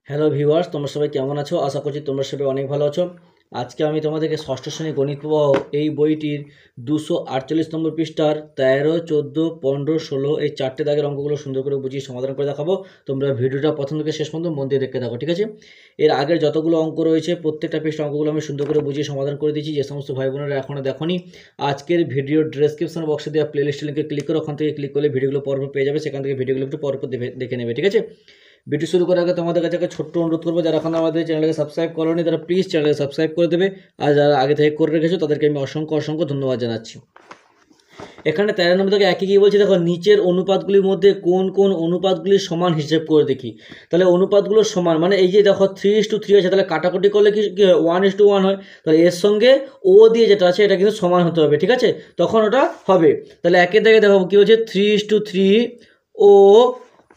Hello viewers, তোমরা সবাই কেমন আছো? আশা করছি তোমরা সবাই অনেক ভালো আছো। আজকে আমি তোমাদেরকে ষষ্ঠ শ্রেণী গণিত প্রবাহ এই বইটির 248 নম্বর পৃষ্ঠার 13, 14, 15, 16 এই চারটে দাগের অঙ্কগুলো সুন্দর করে বুঝিয়ে সমাধান করে দেখাবো। তোমরা ভিডিওটা প্রথম থেকে শেষ পর্যন্ত মন দিয়ে দেখতে থাকো, ঠিক আছে? এর আগের যতগুলো অঙ্ক রয়েছে প্রত্যেকটা পৃষ্ঠা অঙ্কগুলো আমি সুন্দর করে বুঝিয়ে সমাধান করে দিয়েছি। যে সমস্ত ভাই বোনেরা এখনও দেখোনি, আজকের ভিডিও ডেসক্রিপশন বক্সে দেওয়া প্লেলিস্ট লিঙ্কে ক্লিক করে ওখান থেকে ক্লিক করলে ভিডিওগুলো পরপর পেয়ে যাবে। সেখান থেকে ভিডিওগুলো একটু পরপর দেখে নেবে, ঠিক আছে? ভিডিও শুরু করার আগে তোমাদের কাছে একটা ছোট্ট অনুরোধ করবো, যারা এখন আমাদের চ্যানেলকে সাবস্ক্রাইব করোনি তারা প্লিজ চ্যানেলকে সাবস্ক্রাইব করে দেবে। আর যারা আগে থেকে করে রেখেছো তাদেরকে আমি অসংখ্য ধন্যবাদ জানাচ্ছি। এখানে 13 নম্বর থেকে একই কি বলছি, দেখো নিচের অনুপাতগুলির মধ্যে কোন কোন অনুপাতগুলি সমান হিসেব করে দেখি। তাহলে অনুপাতগুলো সমান মানে এই যে দেখো 3:3 আছে, তাহলে কাটাকুটি করলে কি হয় 1:1 হয়। তাহলে এর সঙ্গে ও দিয়ে যেটা আছে এটা কিন্তু সমান হতে হবে, ঠিক আছে? তখন ওটা হবে। তাহলে একের থেকে দেখো কি হচ্ছে 3:3 ও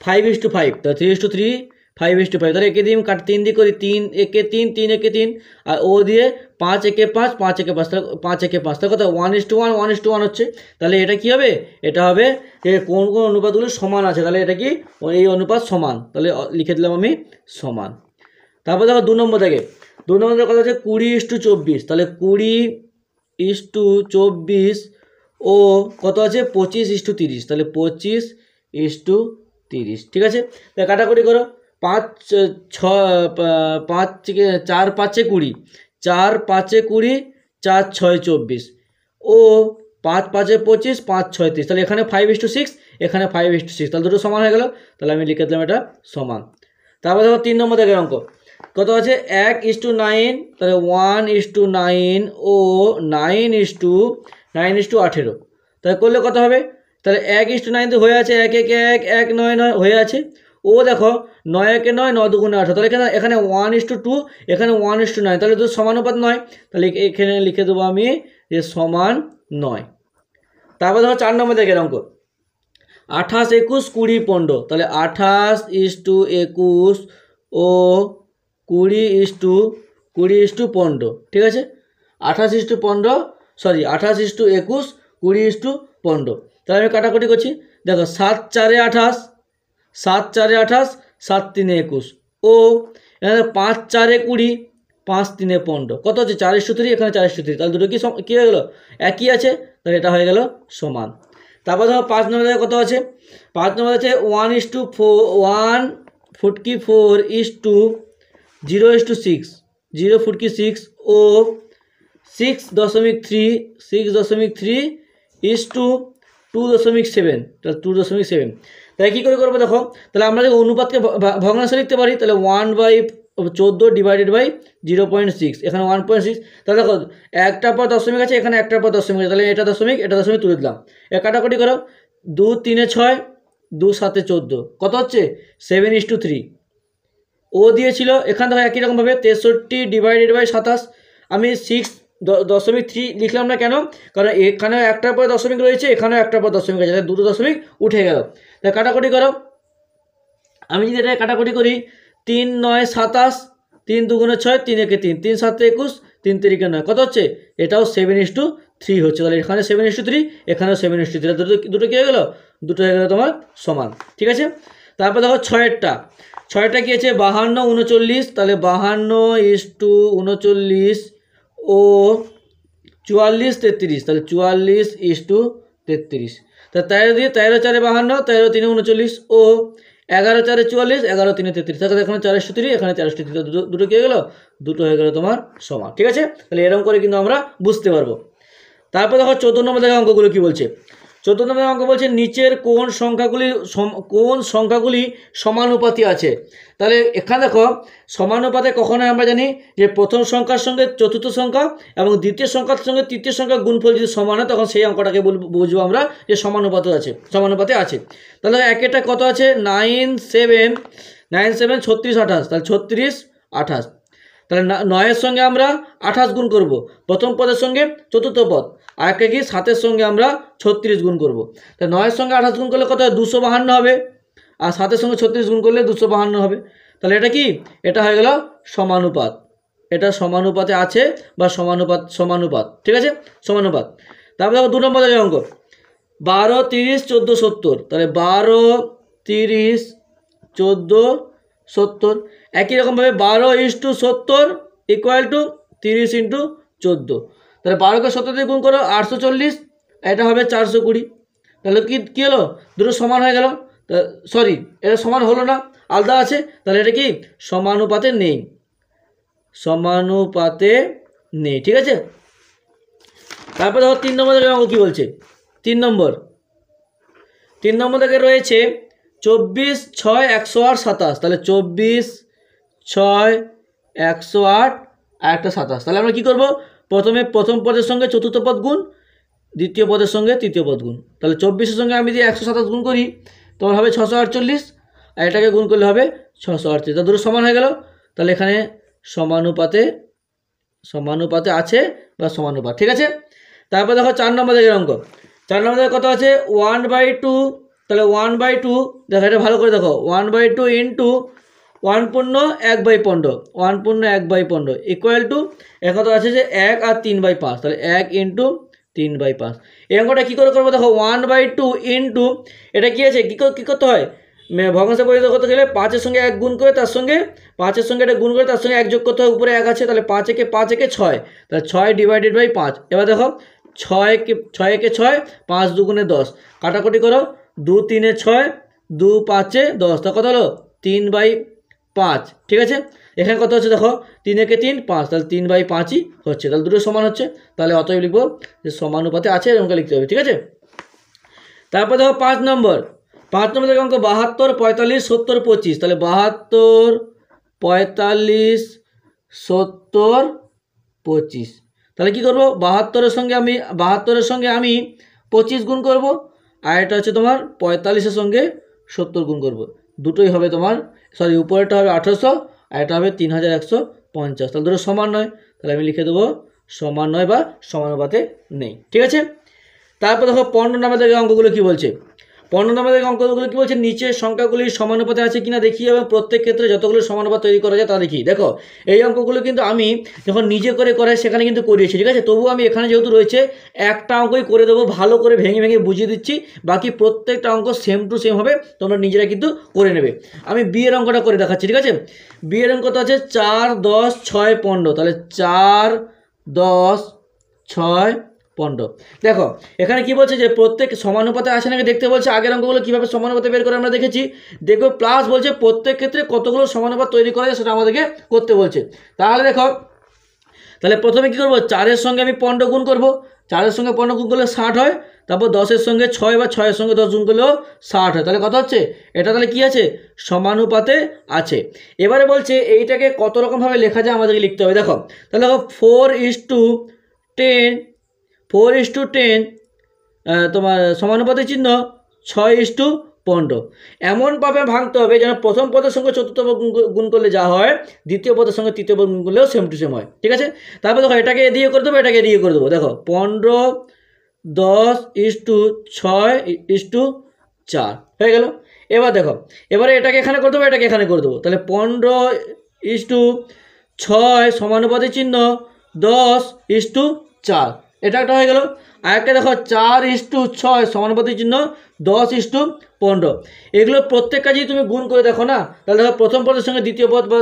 5:5। তাহলে 3:3 5:5। তাহলে একে দিয়ে আমি 3 দিয়ে করি, 3 একে 3 3 একে 3 আর ও দিয়ে 5 একে 5 5 একে 5। তাহলে 5 একে 5 তাহলে কত 1:1 1:1 হচ্ছে। তাহলে এটা কি হবে? এটা হবে যে কোন কোন অনুপাতগুলো সমান আছে। তাহলে এটা কি এই অনুপাত সমান, তাহলে লিখে দিলাম আমি সমান। তারপর দেখো 2 নম্বর থেকে কত আছে 20:24। তাহলে 20:24 ও কত আছে 25:30। তাহলে 25:30, ঠিক আছে? তাহলে কাটাকুটি করো, 5 4 5 20, 4 5 20, 4 6 24 ও 5 5 25, 5 6 30। তাহলে এখানে 5:6, এখানে 5:6। তাহলে দুটো সমান হয়ে গেল। তাহলে আমি লিখে দিলাম এটা সমান। তারপর দেখো 3 নম্বর থেকে অঙ্ক কত আছে 1:9। তাহলে 1:9 ও 9:18। তাহলে করলে কত হবে? তাহলে 1:9 তো হয়ে আছে, 1 1 1 1 9 9 হয়ে আছে। ও দেখো 9 1 9 9 2 18। তাহলে এখানে 1:2, এখানে 1:9। তাহলে তো সমানুপাত 9। তাহলে এখানে লিখে দেবো আমি যে সমান 9। তারপর দেখো 4 নম্বর থেকে অঙ্ক 28 21 20 15। তাহলে 28:21 ও 20:15, ঠিক আছে? 28:15 সরি 28:21 20:15। তাহলে আমি কাটাকুটি করছি, দেখো 7 4 28, 7 4 28, 7 3 21 ও এখানে 5 4 20, 5 3 15। কত হচ্ছে 4:3, এখানে 4:3। তাহলে দুটো কি হয়ে গেল? একই আছে। তাহলে এটা হয়ে গেল সমান। তারপর ধরো 5 নম্বরে কত আছে 5 নম্বর আছে 1:4:0:6 0:6 ও 6.3 তাহলে 2.7। তাহলে কী করে করবো দেখো, তাহলে আমরা যদি অনুপাতকে ভগ্নাংশে লিখতে পারি তাহলে 1/14 ডিভাইডেড বাই 0.6, এখানে 1.6। তাহলে দেখো একটার পর দশমিক আছে, এখানে একটার পর দশমিক আছে। তাহলে এটা দশমিক তুলে দিলাম। কাটাকুটি করো, 2 3 6, 2 7 14। কত হচ্ছে 7:3। ও দিয়েছিল এখান থেকে একই রকমভাবে 63 ডিভাইডেড বাই 27। আমি 6.3 লিখলাম না কেন? কারণ এখানে একটার পর দশমিক রয়েছে, এখানেও একটার পর দশমিক আছে, তাহলে দুটো দশমিক উঠে গেল। তাই কাটাকুটি করো, আমি যদি এটা কাটাকুটি করি 3 9 27, 3 2 6, 3 1 3, 3 7 21, 3 3 9। কত হচ্ছে? এটাও 7:3 হচ্ছে। তাহলে এখানে 7:3, এখানেও 7:3। দুটো কী হয়ে গেল? দুটো হয়ে গেল তোমার সমান, ঠিক আছে? তারপর দেখো 6টা কী আছে 52 39। তাহলে 52:39 ও 44:33। তাহলে 44:33। তা 13 দিয়ে 13 4 52, 13 3 39 ও 11 4 44, 11 3 33। তাহলে এখানে 4:3, এখানে 4:3। দুটো কী হয়ে গেল? দুটো হয়ে গেল তোমার সমান, ঠিক আছে? তাহলে এরকম করে কিন্তু আমরা বুঝতে পারবো। তারপর দেখো 14 নম্বর থেকে অঙ্কগুলো কী বলছে। 14 নম্বর অঙ্ক বলছে নিচের কোন সংখ্যাগুলি সমানুপাতি আছে। তাহলে এখানে দেখো সমানুপাতে কখনোই আমরা জানি যে প্রথম সংখ্যার সঙ্গে চতুর্থ সংখ্যা এবং দ্বিতীয় সংখ্যার সঙ্গে তৃতীয় সংখ্যার গুণফল যদি সমান হয় তখন সেই অঙ্কটাকে বুঝবো আমরা যে সমানুপাতে আছে। তাহলে একটা কত আছে 9 7 36 28। তাহলে 36 28। তাহলে 9-এর সঙ্গে আমরা 28 গুণ করব প্রথম পদের সঙ্গে চতুর্থ পদ, আর একটা কি 7-এর সঙ্গে আমরা 36 গুণ করব। তাহলে 9-এর সঙ্গে 28 গুণ করলে কত হয় 252 হবে, আর 7-এর সঙ্গে 36 গুণ করলে 252 হবে। তাহলে এটা কি? এটা হয়ে গেল সমানুপাত। এটা সমানুপাতে আছে বা সমানুপাত, ঠিক আছে? সমানুপাত। তারপর দেখো 2 নম্বর অঙ্ক 12 30 14 70। তাহলে 12 30 14 70। একই রকমভাবে 12:70 ইকুয়াল টু 30 × 14। তাহলে 12কে 70 দিয়ে গুণ করো 840, এটা হবে 420। তাহলে কি হলো, দুটো সমান হয়ে গেল। সরি, এটা সমান হলো না, আলাদা আছে। তাহলে এটা কি সমানুপাতে নেই, সমানুপাতে নেই। ঠিক আছে। তারপরে দেখো 3 নম্বর অঙ্ক কি বলছে। 3 নম্বর থেকে রয়েছে 24, 6, 108, 27। তাহলে 24, 6, 108 আর একটা 27। তাহলে আমরা কি করব, প্রথমে প্রথম পদের সঙ্গে চতুর্থ পদ গুণ, দ্বিতীয় পদের সঙ্গে তৃতীয় পদ গুণ। তাহলে 24-এর সঙ্গে আমি যদি 127 গুণ করি তখন হবে 648, আর এটাকে গুণ করলে হবে 638। তা দুটো সমান হয়ে গেল। তাহলে এখানে সমানুপাতে আছে বা সমানুপাত। ঠিক আছে। তারপর দেখো 4 নম্বর দিকের অঙ্ক। 4 নম্বর দিকে কত আছে, 1/2। তাহলে 1/2 দেখো, এটা ভালো করে দেখো, 1/2 ইন্টু 1/1/15, 1/1/15 ইকুয়াল টু এখন আছে যে 1 আর 3/5। তাহলে 1 ইন্টু 3/5। এই অঙ্কটা কী করে করবো দেখো, 1/2 ইন্টু এটা কী আছে, কী করতে হয়, ভগ্নাংশে পরিণত করতে গেলে 5-এর সঙ্গে 1 গুণ করে তার সঙ্গে 5-এর সঙ্গে এটা গুণ করে তার সঙ্গে 1 যোগ করতে হয়, উপরে 1 আছে। তাহলে 5 একে 6। তাহলে 6/5। এবার দেখো 6 একে 6, 5 দুগুণে 10, কাটাকুটি করো, 2 3-এ 6, 2 5-এ 10, তা কত হলো 3/5। ঠিক আছে। এখানে কত হচ্ছে দেখো, 3 একে 3, 5, তাহলে 3/5ই হচ্ছে। তাহলে দুটো সমান হচ্ছে। তাহলে অতএব লিখবো যে সমানুপাতে আছে, এরকম লিখতে হবে। ঠিক আছে। তারপর দেখো 5 নম্বর থেকে অঙ্ক 72, 45, 70, 25। তাহলে 72, 45, 70, 25। তাহলে কি করব, 72-এর সঙ্গে আমি 25 গুণ করব, আর এটা হচ্ছে তোমার 45-এর সঙ্গে 70 গুণ করব। দুটোই হবে তোমার, সরি, উপরেরটা হবে 1800 আর এটা হবে 3150। তাহলে দুটো সমান নয়। তাহলে আমি লিখে দেবো সমান নয় বা সমানুপাতে নেই। ঠিক আছে। তারপর দেখো 15 নম্বর থেকে অঙ্কগুলো কি বলছে। 15 নম্বর থেকে অঙ্কগুলো কি বলছে, নিচের সংখ্যাগুলি সমানুপাতে আছে কিনা দেখি, এবং প্রত্যেক ক্ষেত্রে যতগুলো সমানুপাত তৈরি করা যায় তা দেখি। দেখো এই অঙ্কগুলো কিন্তু আমি যখন নিজে করে করাই সেখানে কিন্তু করিয়েছি। ঠিক আছে। তবুও আমি এখানে যেহেতু রয়েছে একটা অঙ্কই করে দেবো, ভালো করে ভেঙে বুঝিয়ে দিচ্ছি। বাকি প্রত্যেকটা অঙ্ক সেম টু সেম হবে, তোমরা নিজেরা কিন্তু করে নেবে। আমি বি এর অঙ্কটা করে দেখাচ্ছি। ঠিক আছে। বি এর অঙ্ক তো আছে 4, 10, 6, 15। তাহলে 4, 10, 6, 15। দেখো এখানে কি বলছে যে প্রত্যেক সমানুপাতে আসে নাকি দেখতে বলছে। আগের অঙ্কগুলো কীভাবে সমানুপাতে বের করে আমরা দেখেছি। দেখো প্লাস বলছে প্রত্যেক ক্ষেত্রে কতগুলো সমানুপাত তৈরি করা যায় সেটা আমাদেরকে করতে বলছে। তাহলে দেখো, তাহলে প্রথমে কী করবো, 4-এর সঙ্গে আমি 15 গুণ করবো। 4-এর সঙ্গে 15 গুণ করলে 60 হয়। তারপর 10-এর সঙ্গে 6 বা 6-এর সঙ্গে 10 গুণ করলেও 60 হয়। তাহলে কত হচ্ছে, এটা তাহলে কি আছে, সমানুপাতে আছে। এবারে বলছে এইটাকে কত রকমভাবে লেখা যায় আমাদেরকে লিখতে হবে। দেখো তাহলে দেখো 4:10, 4:10 তোমার সমানুপাতের চিহ্ন 6:15। এমনভাবে ভাঙতে হবে যেন প্রথম পদের সঙ্গে চতুর্থ পদ গুণ করলে যা হয়, দ্বিতীয় পদের সঙ্গে তৃতীয় পদ গুণ করলেও সেম টু সেম হয়। ঠিক আছে। তারপর দেখো এটাকে দিয়ে করে দেবো, এটাকে দিয়ে করে দেবো। দেখো 15, 10:6:4 হয়ে গেল। এবার দেখো, এবারে এটাকে এখানে করে দেবো, এটাকে এখানে করে দেবো। তাহলে 15:6 সমানুপাতের চিহ্ন 10:4, এটা একটা হয়ে গেল। আর একটা দেখো 4:6 সমানুপাতিক চিহ্ন 10:15। এগুলো প্রত্যেক কাজেই তুমি গুণ করে দেখো না। তাহলে দেখো প্রথম পদের সঙ্গে দ্বিতীয় পদ বা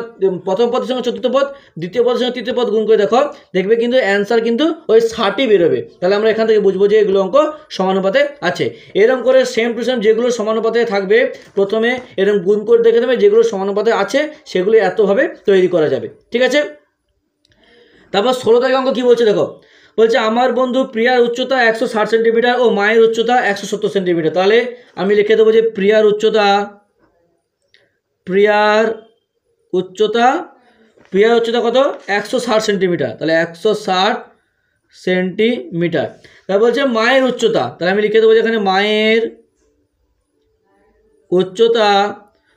প্রথম পদের সঙ্গে চতুর্থ পদ, দ্বিতীয় পদের সঙ্গে তৃতীয় পদ গুণ করে দেখো, দেখবে কিন্তু অ্যান্সার কিন্তু ওই 60ই বেরোবে। তাহলে আমরা এখান থেকে বুঝবো যে এগুলো অঙ্ক সমানুপাতে আছে। এরকম করে সেম টু সেম যেগুলো সমানুপাতে থাকবে প্রথমে এরকম গুণ করে দেখে দেবে, যেগুলো সমানুপাতে আছে সেগুলো এতভাবে তৈরি করা যাবে। ঠিক আছে। তারপর 16 তারিখ অঙ্ক কী বলছে দেখো, বলছে আমার বন্ধু প্রিয়ার উচ্চতা 160 সেন্টিমিটার ও মায়ের উচ্চতা 170 সেন্টিমিটার। তাহলে আমি লিখে দেবো যে প্রিয়ার উচ্চতা কত, 160 সেন্টিমিটার। তাহলে 160 সেন্টিমিটার। তারপর বলছে মায়ের উচ্চতা, তাহলে আমি লিখে দেবো যে এখানে মায়ের উচ্চতা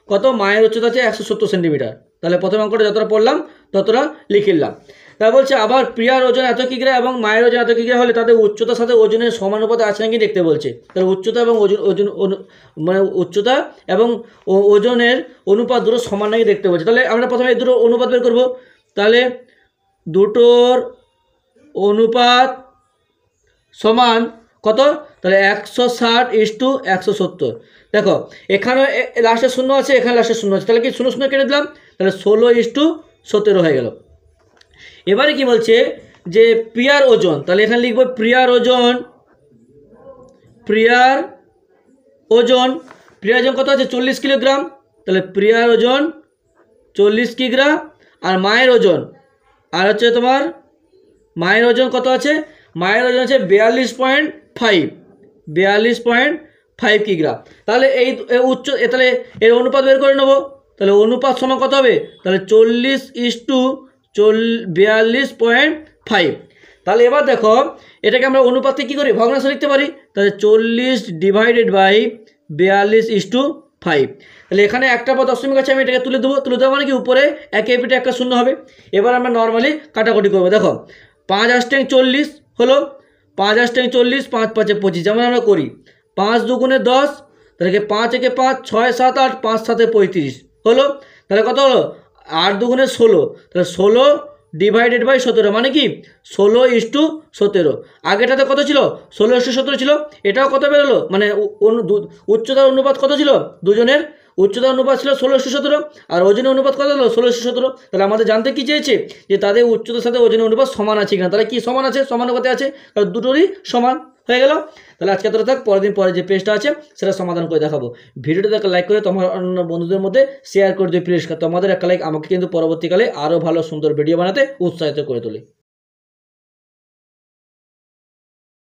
কত, মায়ের উচ্চতা আছে 170 সেন্টিমিটার। তাহলে প্রথম অঙ্কটা যতটা পড়লাম ততটা লিখিলাম। তা বলছে আবার প্রিয়ার ওজন এত কিগ্রা এবং মায়ের ওজন এত কিগ্রা হলে তাদের উচ্চতার সাথে ওজনের সমানুপাতে আছে নাকি দেখতে বলছে। তাহলে উচ্চতা এবং মানে উচ্চতা এবং ওজনের অনুপাত দুটো সমান নাকি দেখতে বলছে। তাহলে আমরা প্রথমে এই দুটো অনুপাত বের করবো। তাহলে দুটোর অনুপাত সমান কত, তাহলে 160:170। দেখো এখানে লাস্টে শূন্য আছে, এখানে লাস্টে শূন্য আছে, তাহলে কি শূন্য শূন্য কেটে দিলাম, তাহলে 16:17 হয়ে গেল। এবারে কি বলছে যে প্রিয়ার ওজন, তাহলে এখানে লিখবো প্রিয়ার ওজন, প্রিয়ার ওজন কত আছে 40 কিলোগ্রাম, তাহলে প্রিয়ার ওজন 40 কিগ্রা। আর মায়ের ওজন, আর হচ্ছে তোমার মায়ের ওজন কত আছে, মায়ের ওজন আছে 42.5 কিগ্রা। তাহলে এই উচ্চ তাহলে এর অনুপাত বের করে নেবো, তাহলে অনুপাত সমান কত হবে, তাহলে 40:42.5। তাহলে এবার দেখো এটাকে আমরা অনুপাতে কী করি, ভগ্নাংশ লিখতে পারি, তাহলে 40/42/5। তাহলে এখানে একটা পর দশমিক আছে, আমি এটাকে তুলে দেবো মানে কি উপরে একে পিঠে একটা শূন্য হবে। এবার আমরা নর্মালি কাটাকুটি করবো। দেখো 5 * 40 হলো, 5 * 40, 5 × 5 = 25, যেমন আমরা করি 5 × 2 = 10, তাহলে 5 × 1 = 5, 6 × 7 = 8, 5 × 7 = 35 হলো। তাহলে কত হলো, 8 × 2 = 16, তাহলে 16/17 মানে কি 16:17। আগেটাতে কত ছিল, 16:17 ছিল, এটাও কত বেরোলো, মানে উচ্চতার অনুপাত কত ছিল, দুজনের উচ্চতার অনুপাত ছিল 16:17, আর ওজনের অনুপাত কত হলো 16:17। তাহলে আমাদের জানতে কি চেয়েছে যে তাদের উচ্চতার সাথে ওজনের অনুপাত সমান আছে কিনা, তাহলে কি সমান আছে, সমানুপাতে আছে, তাহলে দুটোরই সমান হয়ে গেল। তাহলে আজকে এতটা থাক, পরের দিন পরে যে পেজটা আছে সেটা সমাধান করে দেখাবো। ভিডিওটা একটা লাইক করে তোমার অন্য বন্ধুদের মধ্যে শেয়ার করে দিও প্লিজ। তোমাদের একটা লাইক আমাকে কিন্তু পরবর্তীকালে আরও ভালো সুন্দর ভিডিও বানাতে উৎসাহিত করে তোলে।